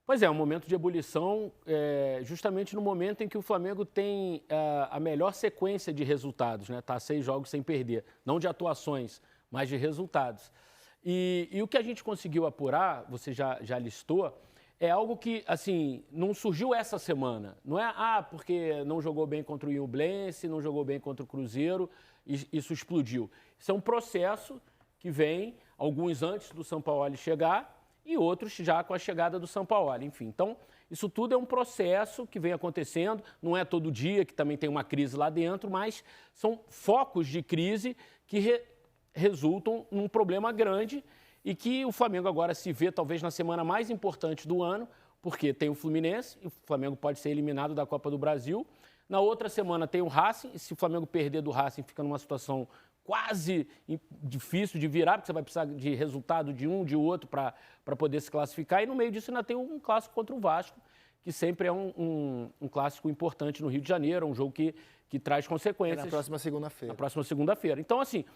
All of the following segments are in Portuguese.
Pois é, um momento de ebulição, justamente no momento em que o Flamengo tem a melhor sequência de resultados, né? Tá 6 jogos sem perder, não de atuações, mas de resultados. E o que a gente conseguiu apurar, você já listou, é algo que, assim, não surgiu essa semana. Não é, porque não jogou bem contra o Ñublense, não jogou bem contra o Cruzeiro, isso explodiu. Isso é um processo que vem, alguns antes do Sampaoli chegar, e outros já com a chegada do Sampaoli, enfim. Então, isso tudo é um processo que vem acontecendo, não é todo dia que também tem uma crise lá dentro, mas são focos de crise que resultam num problema grande e que o Flamengo agora se vê talvez na semana mais importante do ano, porque tem o Fluminense, e o Flamengo pode ser eliminado da Copa do Brasil. Na outra semana tem o Racing, e se o Flamengo perder do Racing, fica numa situação quase difícil de virar, porque você vai precisar de resultado de um, de outro para poder se classificar. E no meio disso ainda tem um clássico contra o Vasco, que sempre é um clássico importante no Rio de Janeiro, um jogo que traz consequências. Na próxima segunda-feira. Na próxima segunda-feira. Então, assim,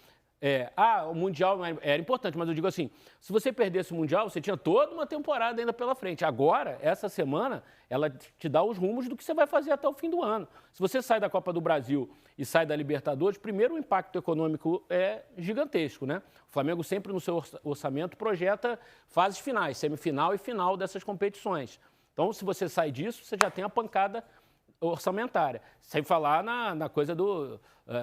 o Mundial era importante, mas eu digo assim, se você perdesse o Mundial, você tinha toda uma temporada ainda pela frente. Agora, essa semana, ela te dá os rumos do que você vai fazer até o fim do ano. Se você sai da Copa do Brasil e sai da Libertadores, primeiro o impacto econômico é gigantesco, né? O Flamengo sempre no seu orçamento projeta fases finais, semifinal e final dessas competições. Então, se você sai disso, você já tem a pancada orçamentária, sem falar na coisa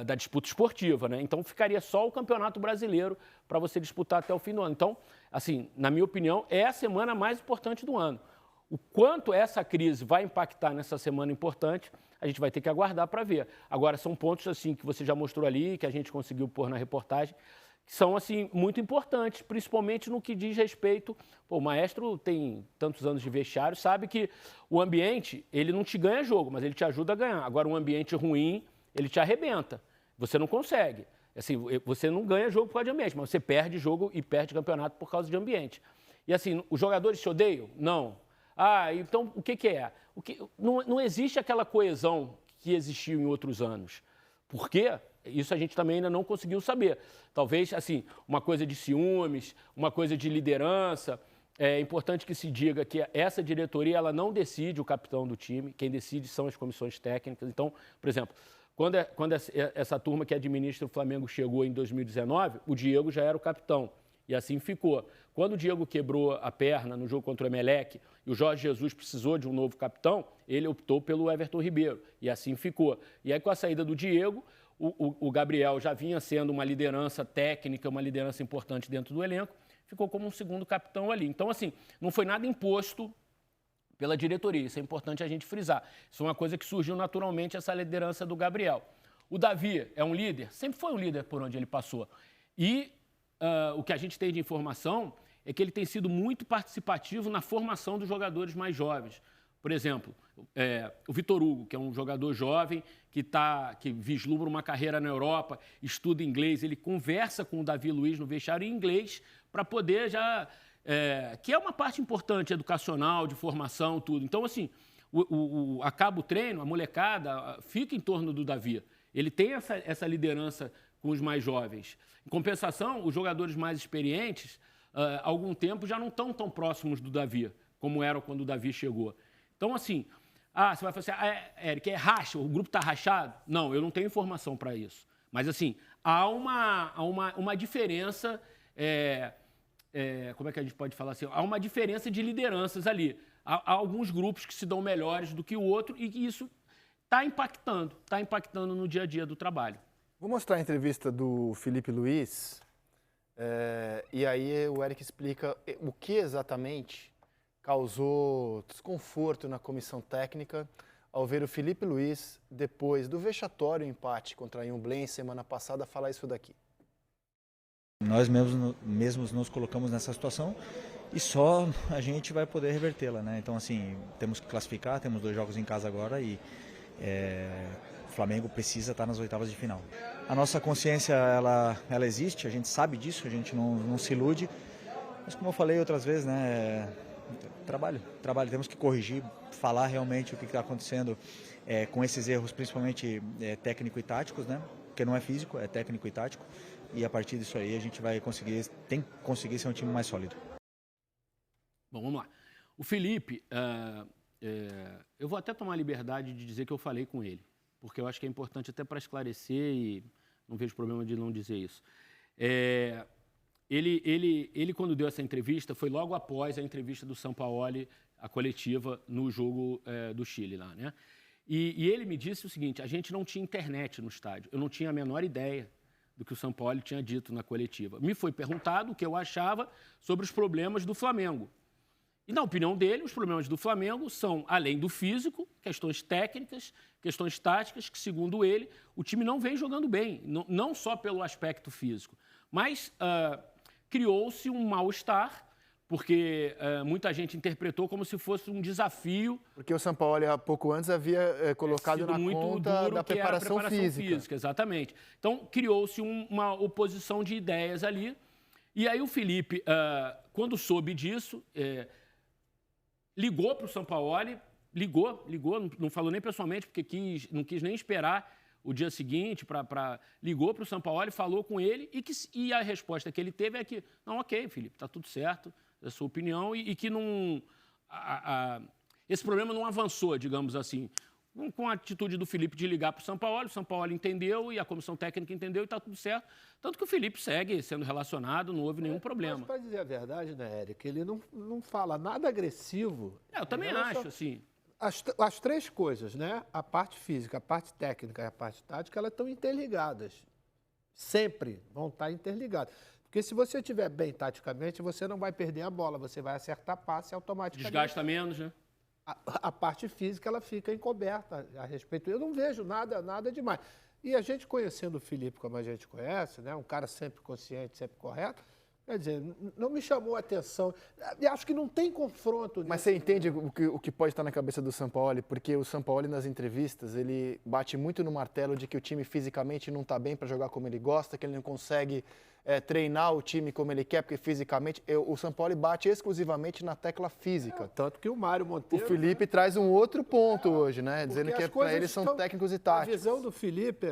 da disputa esportiva, né? Então, ficaria só o Campeonato Brasileiro para você disputar até o fim do ano. Então, assim, na minha opinião, é a semana mais importante do ano. O quanto essa crise vai impactar nessa semana importante, a gente vai ter que aguardar para ver. Agora, são pontos assim que você já mostrou ali, que a gente conseguiu pôr na reportagem, que são assim muito importantes, principalmente no que diz respeito... o Maestro tem tantos anos de vestiário, sabe que o ambiente, ele não te ganha jogo, mas ele te ajuda a ganhar. Agora, um ambiente ruim, ele te arrebenta. Você não consegue. Assim, você não ganha jogo por causa de ambiente, mas você perde jogo e perde campeonato por causa de ambiente. E assim, os jogadores se odeiam? Não. Então o que é? Não existe aquela coesão que existiu em outros anos. Por quê? Isso a gente também ainda não conseguiu saber. Talvez, assim, uma coisa de ciúmes, uma coisa de liderança. É importante que se diga que essa diretoria ela não decide o capitão do time, quem decide são as comissões técnicas. Então, por exemplo, quando essa turma que administra o Flamengo chegou em 2019, o Diego já era o capitão. E assim ficou. Quando o Diego quebrou a perna no jogo contra o Emelec e o Jorge Jesus precisou de um novo capitão, ele optou pelo Everton Ribeiro. E assim ficou. E aí, com a saída do Diego, o Gabriel já vinha sendo uma liderança técnica, uma liderança importante dentro do elenco, ficou como um segundo capitão ali. Então, assim, não foi nada imposto pela diretoria. Isso é importante a gente frisar. Isso é uma coisa que surgiu naturalmente, essa liderança do Gabriel. O Davi é um líder? Sempre foi um líder por onde ele passou. E o que a gente tem de informação é que ele tem sido muito participativo na formação dos jogadores mais jovens. Por exemplo, o Vitor Hugo, que é um jogador jovem que vislumbra uma carreira na Europa, estuda inglês, ele conversa com o Davi Luiz no vestiário em inglês para poder que é uma parte importante, educacional, de formação, tudo. Então, assim, acaba o treino, a molecada fica em torno do Davi. Ele tem essa liderança com os mais jovens. Em compensação, os jogadores mais experientes, há algum tempo, já não estão tão próximos do Davi, como eram quando o Davi chegou. Então, assim, você vai falar assim, Eric, racha, o grupo está rachado? Não, eu não tenho informação para isso. Mas, assim, há uma diferença, como é que a gente pode falar assim? Há uma diferença de lideranças ali. Há alguns grupos que se dão melhores do que o outro e que isso está impactando no dia a dia do trabalho. Vou mostrar a entrevista do Felipe Luiz, e aí o Eric explica o que exatamente causou desconforto na comissão técnica ao ver o Felipe Luiz, depois do vexatório empate contra a Ñublense semana passada, falar isso daqui. Nós mesmos nos colocamos nessa situação e só a gente vai poder revertê-la, né? Então, assim, temos que classificar, temos 2 jogos em casa agora e o Flamengo precisa estar nas oitavas de final. A nossa consciência, ela existe, a gente sabe disso, a gente não se ilude, mas como eu falei outras vezes, né? Trabalho, temos que corrigir, falar realmente o que está acontecendo com esses erros, principalmente técnico e táticos, né? Porque não é físico, é técnico e tático. E a partir disso aí a gente vai conseguir ser um time mais sólido. Bom, vamos lá. O Felipe, eu vou até tomar a liberdade de dizer que eu falei com ele, porque eu acho que é importante até para esclarecer e não vejo problema de não dizer isso. Ele, quando deu essa entrevista, foi logo após a entrevista do Sampaoli, a coletiva, no jogo do Chile lá, né? E ele me disse o seguinte, a gente não tinha internet no estádio, eu não tinha a menor ideia do que o Sampaoli tinha dito na coletiva. Me foi perguntado o que eu achava sobre os problemas do Flamengo. E, na opinião dele, os problemas do Flamengo são, além do físico, questões técnicas, questões táticas, que, segundo ele, o time não vem jogando bem, não só pelo aspecto físico, mas criou-se um mal-estar, porque muita gente interpretou como se fosse um desafio. Porque o Sampaoli, há pouco antes, havia colocado na conta da preparação física. Exatamente. Então, criou-se uma oposição de ideias ali. E aí o Felipe, quando soube disso, ligou para o Sampaoli, ligou, não falou nem pessoalmente, porque não quis nem esperar o dia seguinte, ligou para o Sampaoli, falou com ele, e a resposta que ele teve é que, não, ok, Felipe, está tudo certo, é a sua opinião, e que não, esse problema não avançou, digamos assim, com a atitude do Felipe de ligar para o Sampaoli entendeu e a comissão técnica entendeu e está tudo certo. Tanto que o Felipe segue sendo relacionado, não houve nenhum problema. Mas, para dizer a verdade, né, Eric, ele não fala nada agressivo. Eu também acho, assim. As três coisas, né? A parte física, a parte técnica e a parte tática, elas estão interligadas. Sempre vão estar interligadas. Porque se você estiver bem taticamente, você não vai perder a bola, você vai acertar passe automaticamente. Desgasta menos, né? A parte física, ela fica encoberta a respeito. Eu não vejo nada demais. E a gente conhecendo o Felipe como a gente conhece, né? Um cara sempre consciente, sempre correto, quer dizer, não me chamou a atenção. E acho que não tem confronto. Mas você entende o que pode estar na cabeça do Sampaoli? Porque o Sampaoli, nas entrevistas, ele bate muito no martelo de que o time fisicamente não está bem para jogar como ele gosta, que ele não consegue treinar o time como ele quer, porque fisicamente... O Sampaoli bate exclusivamente na tecla física. Tanto que o Mário Monteiro... O Felipe traz um outro ponto hoje, né? Dizendo que para eles são técnicos e táticos. A visão do Felipe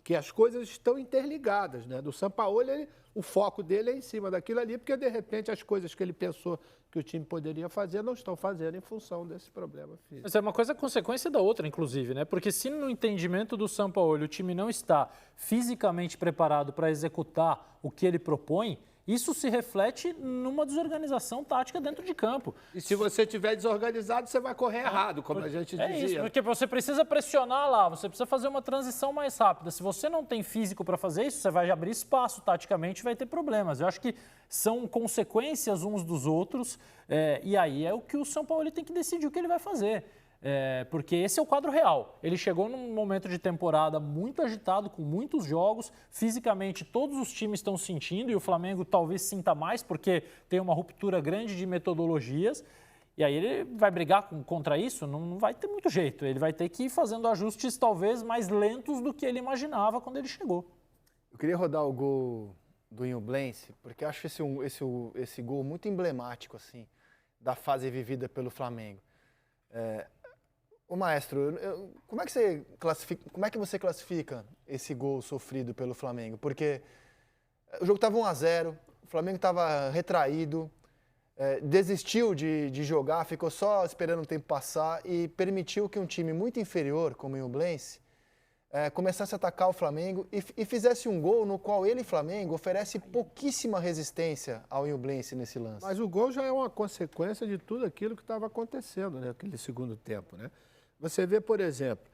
que as coisas estão interligadas, né? Do Sampaoli, o foco dele é em cima daquilo ali, porque, de repente, as coisas que ele pensou que o time poderia fazer não estão fazendo em função desse problema físico. Mas é uma coisa consequência da outra, inclusive, né? Porque se no entendimento do Sampaoli o time não está fisicamente preparado para executar o que ele propõe, isso se reflete numa desorganização tática dentro de campo. E se você estiver desorganizado, você vai correr errado, como a gente dizia. É isso, porque você precisa pressionar lá, você precisa fazer uma transição mais rápida. Se você não tem físico para fazer isso, você vai abrir espaço taticamente e vai ter problemas. Eu acho que são consequências uns dos outros, e aí é o que o Sampaoli tem que decidir o que ele vai fazer. Porque esse é o quadro real. Ele chegou num momento de temporada muito agitado, com muitos jogos. Fisicamente, todos os times estão sentindo, e o Flamengo talvez sinta mais, porque tem uma ruptura grande de metodologias. E aí ele vai brigar contra isso? Não vai ter muito jeito. Ele vai ter que ir fazendo ajustes talvez mais lentos do que ele imaginava quando ele chegou. Eu queria rodar o gol do Ñublense, porque eu acho esse gol muito emblemático assim, da fase vivida pelo Flamengo. Ô maestro, como é que você classifica esse gol sofrido pelo Flamengo? Porque o jogo estava 1-0, o Flamengo estava retraído, desistiu de jogar, ficou só esperando o tempo passar e permitiu que um time muito inferior, como o Ñublense, começasse a atacar o Flamengo e fizesse um gol no qual ele, Flamengo, oferece pouquíssima resistência ao Ñublense nesse lance. Mas o gol já é uma consequência de tudo aquilo que estava acontecendo naquele segundo tempo, né? Você vê, por exemplo,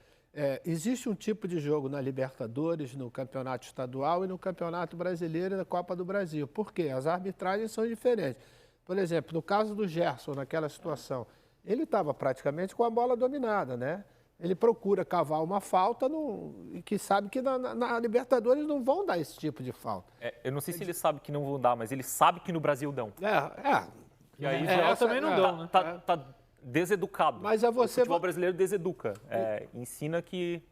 existe um tipo de jogo na Libertadores, no Campeonato Estadual e no Campeonato Brasileiro e na Copa do Brasil. Por quê? As arbitragens são diferentes. Por exemplo, no caso do Gerson, naquela situação, ele estava praticamente com a bola dominada, né? Ele procura cavar uma falta e que sabe que na Libertadores não vão dar esse tipo de falta. Eu não sei se ele sabe que não vão dar, mas ele sabe que no Brasil dão. E aí também não dão, né? Tá deseducado. Mas o futebol brasileiro deseduca. Ensina que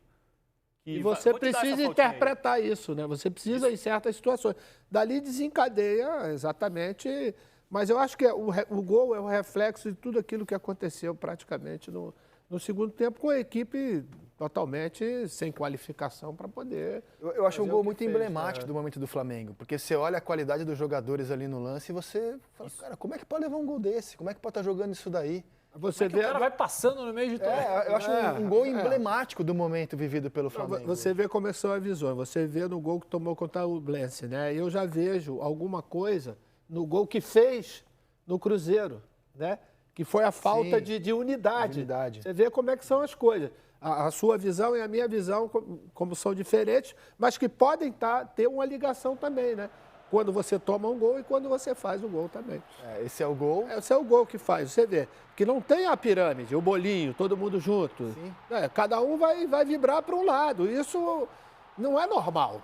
e você precisa interpretar isso, né? Você precisa em certas situações. Dali desencadeia exatamente. Mas eu acho que o gol é o reflexo de tudo aquilo que aconteceu praticamente no segundo tempo, com a equipe totalmente sem qualificação para poder... Eu acho um fazer gol o que muito fez, emblemático né? do momento do Flamengo, porque você olha a qualidade dos jogadores ali no lance e você fala, cara, como é que pode levar um gol desse? Como é que pode estar jogando isso daí? Você O cara vai passando no meio de todo. Eu acho um gol emblemático do momento vivido pelo Flamengo. Você vê como são as visões. Você vê no gol que tomou contra o Blense, né? Eu já vejo alguma coisa no gol que fez no Cruzeiro, né? Que foi a falta de unidade. Você vê como é que são as coisas. A sua visão e a minha visão, como são diferentes, mas que podem ter uma ligação também, né? Quando você toma um gol e quando você faz o gol também. Esse é o gol. Esse é o gol que faz, você vê. Que não tem a pirâmide, o bolinho, todo mundo junto. Cada um vai vibrar para um lado. Isso não é normal.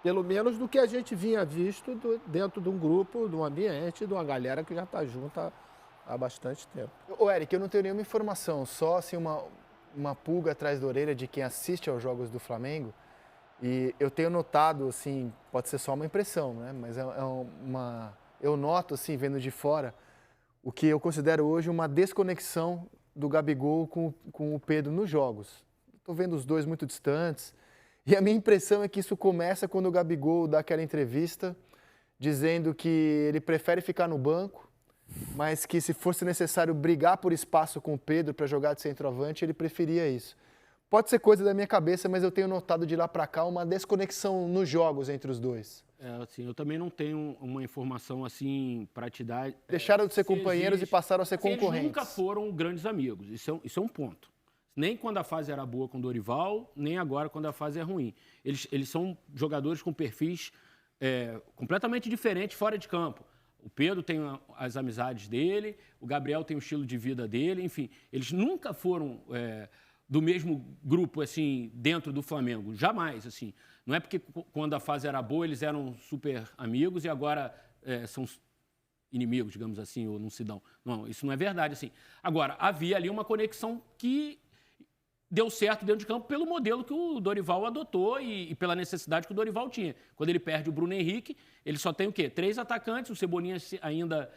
Pelo menos do que a gente vinha visto dentro de um grupo, de um ambiente, de uma galera que já está junta há bastante tempo. Ô, Eric, eu não tenho nenhuma informação, só assim uma pulga atrás da orelha de quem assiste aos jogos do Flamengo. E eu tenho notado, assim, pode ser só uma impressão, né? Mas eu noto, assim, vendo de fora, o que eu considero hoje uma desconexão do Gabigol com o Pedro nos jogos. Estou vendo os dois muito distantes. E a minha impressão é que isso começa quando o Gabigol dá aquela entrevista dizendo que ele prefere ficar no banco, mas que se fosse necessário brigar por espaço com o Pedro para jogar de centroavante, ele preferia isso. Pode ser coisa da minha cabeça, mas eu tenho notado de lá para cá uma desconexão nos jogos entre os dois. Assim, eu também não tenho uma informação assim para te dar. Deixaram de ser companheiros e passaram a ser concorrentes. Eles nunca foram grandes amigos, isso é um ponto. Nem quando a fase era boa com o Dorival, nem agora quando a fase é ruim. Eles são jogadores com perfis completamente diferentes fora de campo. O Pedro tem as amizades dele, o Gabriel tem o estilo de vida dele, enfim. Eles nunca foram do mesmo grupo, assim, dentro do Flamengo. Jamais, assim. Não é porque quando a fase era boa eles eram super amigos e agora são inimigos, digamos assim, ou não se dão. Não, isso não é verdade, assim. Agora, havia ali uma conexão que deu certo dentro de campo pelo modelo que o Dorival adotou e pela necessidade que o Dorival tinha. Quando ele perde o Bruno Henrique, ele só tem o quê? 3 atacantes, o Cebolinha ainda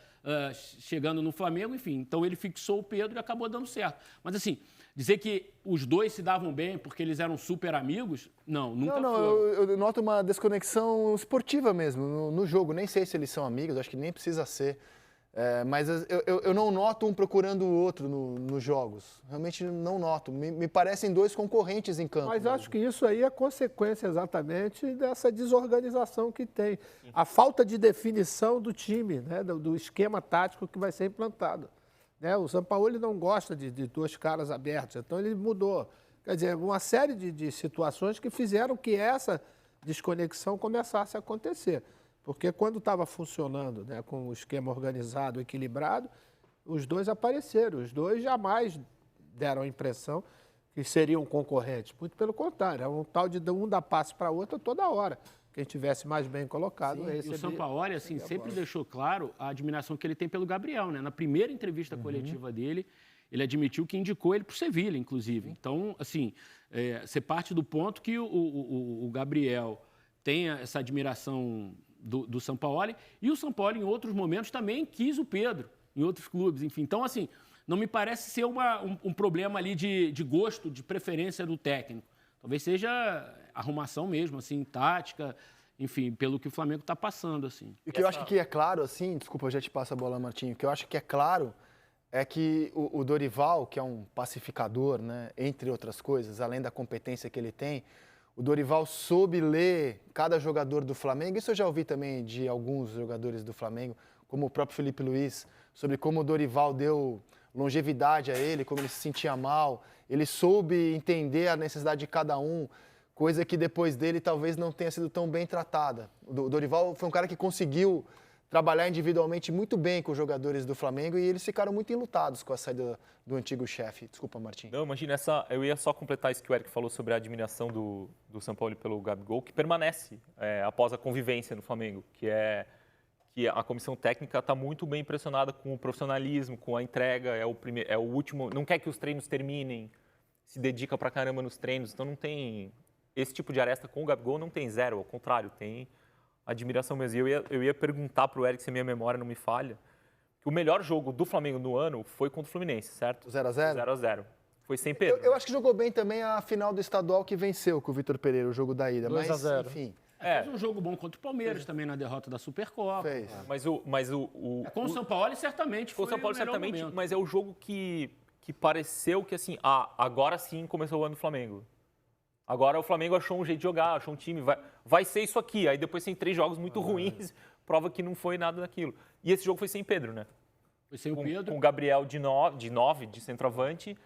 chegando no Flamengo, enfim. Então ele fixou o Pedro e acabou dando certo. Mas assim, dizer que os dois se davam bem porque eles eram super amigos, nunca foram. Eu noto uma desconexão esportiva mesmo no jogo. Nem sei se eles são amigos, acho que nem precisa ser. Mas eu não noto um procurando o outro nos jogos. Realmente não noto. Me parecem dois concorrentes em campo. Mas acho que isso aí é consequência exatamente dessa desorganização que tem. A falta de definição do time, né, do esquema tático que vai ser implantado. Né? O Sampaoli não gosta de dois caras abertos, então ele mudou. Quer dizer, uma série de situações que fizeram que essa desconexão começasse a acontecer. Porque quando estava funcionando, né, com o esquema organizado, equilibrado, os dois apareceram. Os dois jamais deram a impressão que seriam concorrentes. Muito pelo contrário, é um tal de um dar passe para o outro toda hora. Quem tivesse mais bem colocado... E o Sampaoli, assim, sempre deixou claro a admiração que ele tem pelo Gabriel, né? Na primeira entrevista coletiva dele, ele admitiu que indicou ele para o Sevilha, inclusive. Então, assim, você parte do ponto que o Gabriel tem essa admiração do Sampaoli, e o Sampaoli, em outros momentos, também quis o Pedro, em outros clubes, enfim. Então, assim, não me parece ser um problema ali de gosto, de preferência do técnico. Talvez seja arrumação mesmo, assim, tática, enfim, pelo que o Flamengo está passando, assim. E o que eu acho que é claro, assim, desculpa, eu já te passo a bola, Martinho, o que eu acho que é claro é que o Dorival, que é um pacificador, né, entre outras coisas, além da competência que ele tem, o Dorival soube ler cada jogador do Flamengo. Isso eu já ouvi também de alguns jogadores do Flamengo, como o próprio Filipe Luiz, sobre como o Dorival deu longevidade a ele, como ele se sentia mal. Ele soube entender a necessidade de cada um, coisa que depois dele talvez não tenha sido tão bem tratada. O Dorival foi um cara que conseguiu trabalhar individualmente muito bem com os jogadores do Flamengo e eles ficaram muito enlutados com a saída do antigo chefe. Desculpa, Martim. Não, imagina, eu ia só completar isso que o Eric falou sobre a admiração do Sampaoli pelo Gabigol, que permanece após a convivência no Flamengo, que a comissão técnica está muito bem impressionada com o profissionalismo, com a entrega, é o último, não quer que os treinos terminem, se dedica pra caramba nos treinos, então não tem esse tipo de aresta com o Gabigol, não tem zero, ao contrário, tem admiração mesmo. E eu ia perguntar para o Eric, se a minha memória não me falha, que o melhor jogo do Flamengo no ano foi contra o Fluminense, certo? 0x0? 0x0. Foi sem Pedro. Eu acho que jogou bem também a final do estadual que venceu com o Vitor Pereira, o jogo da ida. 2 a 0. Enfim, Fez um jogo bom contra o Palmeiras também na derrota da Supercopa. fez. Mas Com o São Paulo, certamente Com foi o São Paulo, o melhor certamente, momento. mas é o jogo que pareceu que, assim, agora sim começou o ano do Flamengo. Agora o Flamengo achou um jeito de jogar, achou um time, vai ser isso aqui. Aí depois tem 3 jogos muito ruins, prova que não foi nada daquilo. E esse jogo foi sem Pedro, né? Foi sem o Pedro. Com o Gabriel de 9, de centroavante,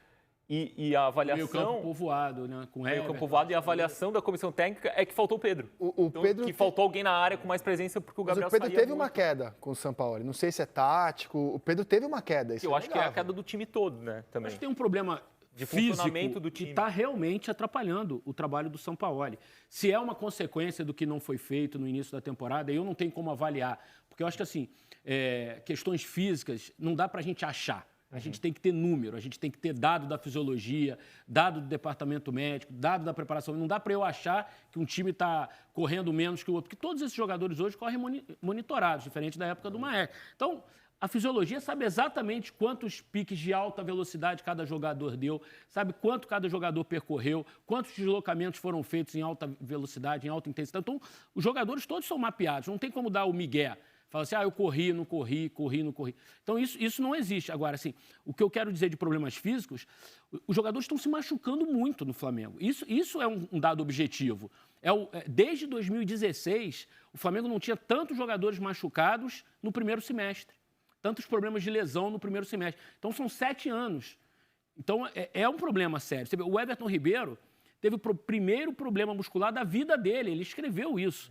e a Meio campo avaliação... povoado, né? Com Meio Everton, campo povoado, e a avaliação da comissão técnica é que faltou o Pedro. Então, Pedro que faltou alguém na área com mais presença, porque o Mas Gabriel o Pedro saía teve muito. uma queda com o São Paulo. Não sei se é tático. O Pedro teve uma queda. Isso Eu acho que é a inegável. queda do time todo, né? Também. Acho que tem um problema De físico funcionamento do que time. está realmente atrapalhando o trabalho do Sampaoli. Se é uma consequência do que não foi feito no início da temporada, eu não tenho como avaliar. Porque eu acho que, assim, questões físicas não dá para a gente achar. A gente tem que ter número, a gente tem que ter dado da fisiologia, dado do departamento médico, dado da preparação. Não dá para eu achar que um time está correndo menos que o outro, porque todos esses jogadores hoje correm monitorados, diferente da época do Maek. Então, a fisiologia sabe exatamente quantos piques de alta velocidade cada jogador deu, sabe quanto cada jogador percorreu, quantos deslocamentos foram feitos em alta velocidade, em alta intensidade. Então, os jogadores todos são mapeados, não tem como dar o migué. Fala assim, eu corri, não corri. Então, isso não existe. Agora, assim, o que eu quero dizer de problemas físicos, os jogadores estão se machucando muito no Flamengo. Isso é um dado objetivo. Desde 2016, o Flamengo não tinha tantos jogadores machucados no primeiro semestre. Tantos problemas de lesão no primeiro semestre. Então, são 7 anos. Então, é um problema sério. Você vê, o Everton Ribeiro teve o primeiro problema muscular da vida dele. Ele escreveu isso.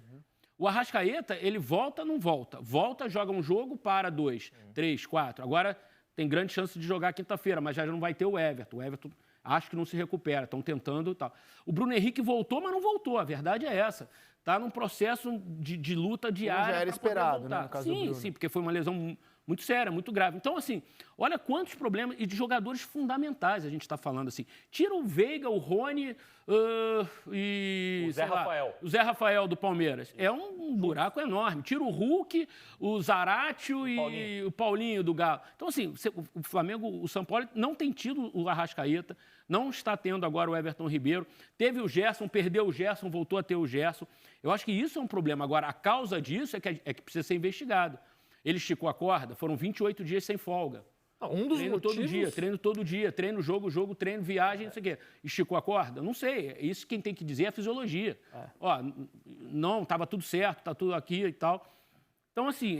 O Arrascaeta, ele volta, não volta. Volta, joga um jogo, para 2, 3, 4. Agora tem grande chance de jogar quinta-feira, mas já não vai ter o Everton. O Everton acho que não se recupera, estão tentando e tal. O Bruno Henrique voltou, mas não voltou. A verdade é essa. Está num processo de luta diária. Já era esperado, né, no caso do Bruno. Sim, porque foi uma lesão muito séria, muito grave. Então, assim, olha quantos problemas, e de jogadores fundamentais a gente está falando, assim. Tira o Veiga, o Rony e... O Zé Rafael. O Zé Rafael do Palmeiras. É um buraco enorme. Tira o Hulk, o Zaratio e o Paulinho do Galo. Então, assim, o Flamengo, o São Paulo não tem tido o Arrascaeta, não está tendo agora o Everton Ribeiro. Teve o Gerson, perdeu o Gerson, voltou a ter o Gerson. Eu acho que isso é um problema. Agora, a causa disso é que precisa ser investigado. Ele esticou a corda, foram 28 dias sem folga. Um dos Treino todo dia, treino, jogo, treino, viagem, não sei o quê. Esticou a corda? Não sei. Isso quem tem que dizer é a fisiologia. Ó, não, estava tudo certo, está tudo aqui e tal. Então, assim,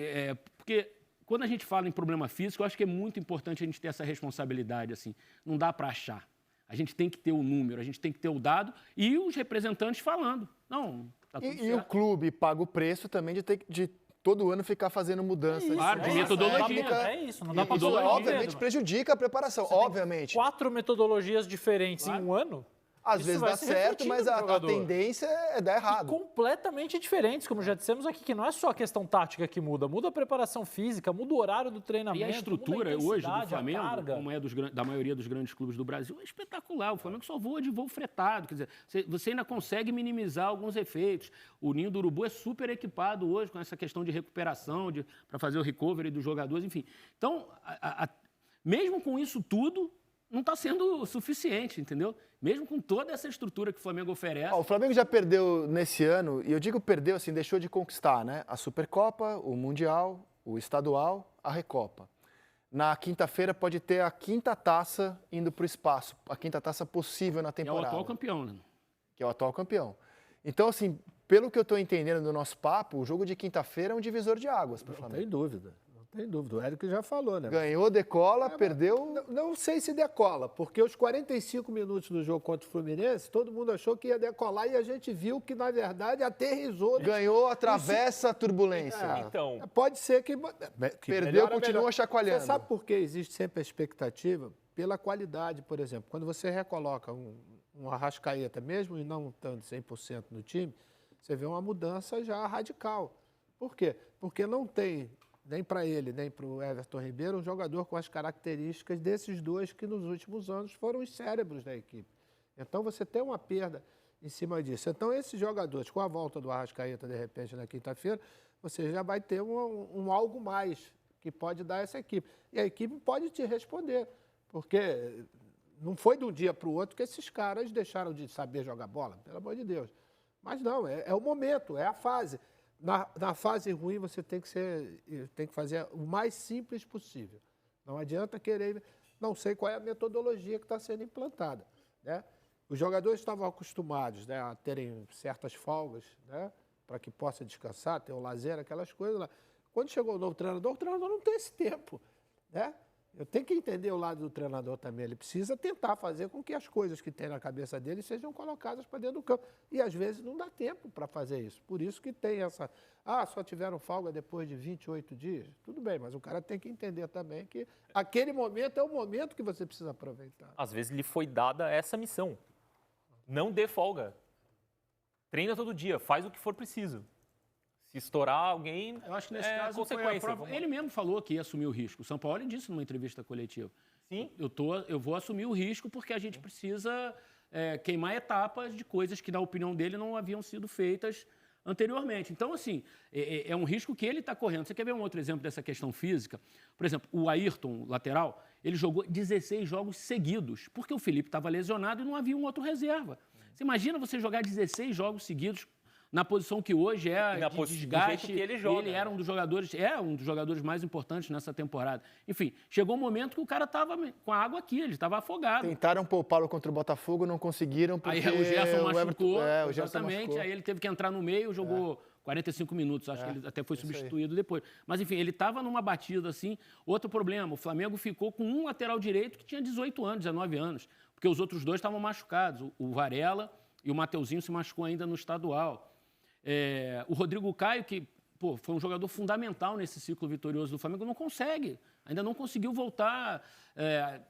porque quando a gente fala em problema físico, eu acho que é muito importante a gente ter essa responsabilidade, assim. Não dá para achar. A gente tem que ter o número, a gente tem que ter o dado e os representantes falando. Não, tá tudo certo. E o clube paga o preço também de todo ano ficar fazendo mudanças. Claro, de metodologia. É isso, não dá para Obviamente prejudica a preparação, obviamente. 4 metodologias diferentes em um ano? Às Isso vezes vai dá se certo, refletir mas no a jogador. tendência é dar errado. Completamente diferentes, como já dissemos aqui, que não é só a questão tática que muda, muda a preparação física, muda o horário do treinamento, E a estrutura muda a hoje do intensidade, a Flamengo, carga. como é da maioria dos grandes clubes do Brasil, é espetacular. O Flamengo só voa de voo fretado. Quer dizer, você ainda consegue minimizar alguns efeitos. O Ninho do Urubu é super equipado hoje com essa questão de recuperação, para fazer o recovery dos jogadores, enfim. Então, mesmo com isso tudo, não está sendo suficiente, entendeu? Mesmo com toda essa estrutura que o Flamengo oferece. O Flamengo já perdeu nesse ano, e eu digo perdeu assim, deixou de conquistar, né? A Supercopa, o Mundial, o Estadual, a Recopa. Na quinta-feira pode ter a 5ª taça indo para o espaço, a 5ª taça possível na É o temporada. atual campeão, né? Que é o atual campeão. Então, assim, pelo que eu estou entendendo do nosso papo, o jogo de quinta-feira é um divisor de águas para o Não Flamengo. tem dúvida. Não tem dúvida. O Érico já falou, né? Ganhou, decola, perdeu... Não sei se decola, porque os 45 minutos do jogo contra o Fluminense, todo mundo achou que ia decolar e a gente viu que, na verdade, aterrissou. Ganhou, atravessa a turbulência. Então, Pode ser que Perdeu, melhora, continua melhor. chacoalhando. Você sabe por que existe sempre a expectativa? Pela qualidade, por exemplo. Quando você recoloca um Arrascaeta, mesmo e não estando 100% no time, você vê uma mudança já radical. Por quê? Porque não tem, nem para ele, nem para o Everton Ribeiro, um jogador com as características desses dois que nos últimos anos foram os cérebros da equipe. Então você tem uma perda em cima disso. Então esses jogadores, com a volta do Arrascaeta, de repente, na quinta-feira, você já vai ter um algo mais que pode dar essa equipe. E a equipe pode te responder, porque Não foi de um dia para o outro que esses caras deixaram de saber jogar bola, pelo amor de Deus. Mas não, é o momento, é a fase. Na fase ruim você tem que fazer o mais simples possível. Não adianta querer... Não sei qual é a metodologia que está sendo implantada, né? Os jogadores estavam acostumados, né, a terem certas folgas, né, para que possa descansar, ter o lazer, aquelas coisas lá. Quando chegou o novo treinador, o treinador não tem esse tempo, né? Eu tenho que entender o lado do treinador também. Ele precisa tentar fazer com que as coisas que tem na cabeça dele sejam colocadas para dentro do campo. E, às vezes, não dá tempo para fazer isso. Por isso que tem essa... só tiveram folga depois de 28 dias. Tudo bem, mas o cara tem que entender também que aquele momento é o momento que você precisa aproveitar. Às vezes lhe foi dada essa missão. Não dê folga. Treina todo dia, faz o que for preciso. Se estourar alguém, eu acho que nesse caso consequência. Ele mesmo falou que ia assumir o risco. O São Paulo disse numa entrevista coletiva. Sim. Eu vou assumir o risco porque a gente precisa queimar etapas de coisas que, na opinião dele, não haviam sido feitas anteriormente. Então, assim, é um risco que ele está correndo. Você quer ver um outro exemplo dessa questão física? Por exemplo, o Ayrton, lateral, ele jogou 16 jogos seguidos, porque o Felipe estava lesionado e não havia um outro reserva. Você imagina você jogar 16 jogos seguidos na posição que hoje é de desgaste, que ele joga. Ele era um dos jogadores mais importantes nessa temporada. Enfim, chegou um momento que o cara estava com a água aqui, ele estava afogado. Tentaram poupá-lo contra o Botafogo, não conseguiram, porque aí o Gerson machucou, o Gerson machucou. Aí ele teve que entrar no meio, jogou 45 minutos, acho que ele até foi substituído depois. Mas, enfim, ele estava numa batida assim. Outro problema, o Flamengo ficou com um lateral direito que tinha 18 anos, 19 anos, porque os outros dois estavam machucados, o Varela e o Mateuzinho se machucou ainda no estadual. O Rodrigo Caio, que foi um jogador fundamental nesse ciclo vitorioso do Flamengo, não consegue, ainda não conseguiu voltar.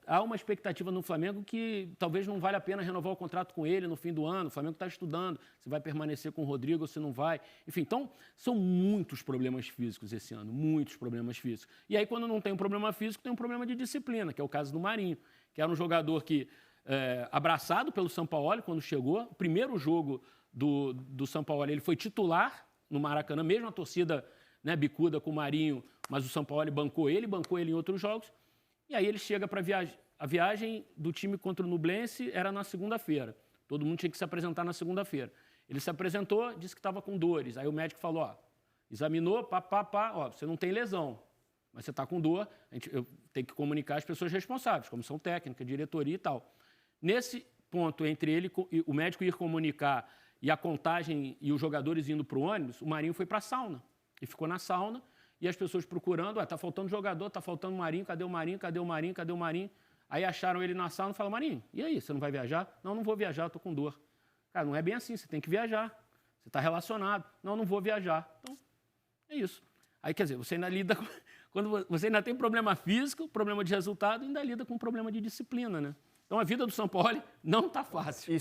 Há uma expectativa no Flamengo que talvez não valha a pena renovar o contrato com ele no fim do ano. O Flamengo está estudando se vai permanecer com o Rodrigo ou se não vai. Enfim, então, são muitos problemas físicos esse ano, muitos problemas físicos. E aí, quando não tem um problema físico, tem um problema de disciplina, que é o caso do Marinho, que era um jogador que, abraçado pelo Sampaoli quando chegou, o primeiro jogo do Sampaoli, ele foi titular no Maracanã, mesmo a torcida, né, bicuda com o Marinho, mas o Sampaoli bancou ele em outros jogos. E aí ele chega para a viagem do time contra o Nublense era na segunda-feira. Todo mundo tinha que se apresentar na segunda-feira. Ele se apresentou, disse que estava com dores. Aí o médico falou, examinou, você não tem lesão, mas você está com dor, eu tenho que comunicar às pessoas responsáveis, comissão técnica, diretoria e tal. Nesse ponto, entre ele e o médico ir comunicar e a contagem e os jogadores indo para o ônibus, o Marinho foi para a sauna. E ficou na sauna e as pessoas procurando, tá faltando jogador, tá faltando o Marinho, cadê o Marinho, cadê o Marinho, cadê o Marinho? Aí acharam ele na sauna e falaram, Marinho, e aí, você não vai viajar? Não vou viajar, eu tô com dor. Cara, não é bem assim, você tem que viajar. Você está relacionado. Não vou viajar. Então, é isso. Aí, quer dizer, você ainda lida com... Quando você ainda tem problema físico, problema de resultado, ainda lida com problema de disciplina, né? Então, a vida do Sampaoli não está fácil.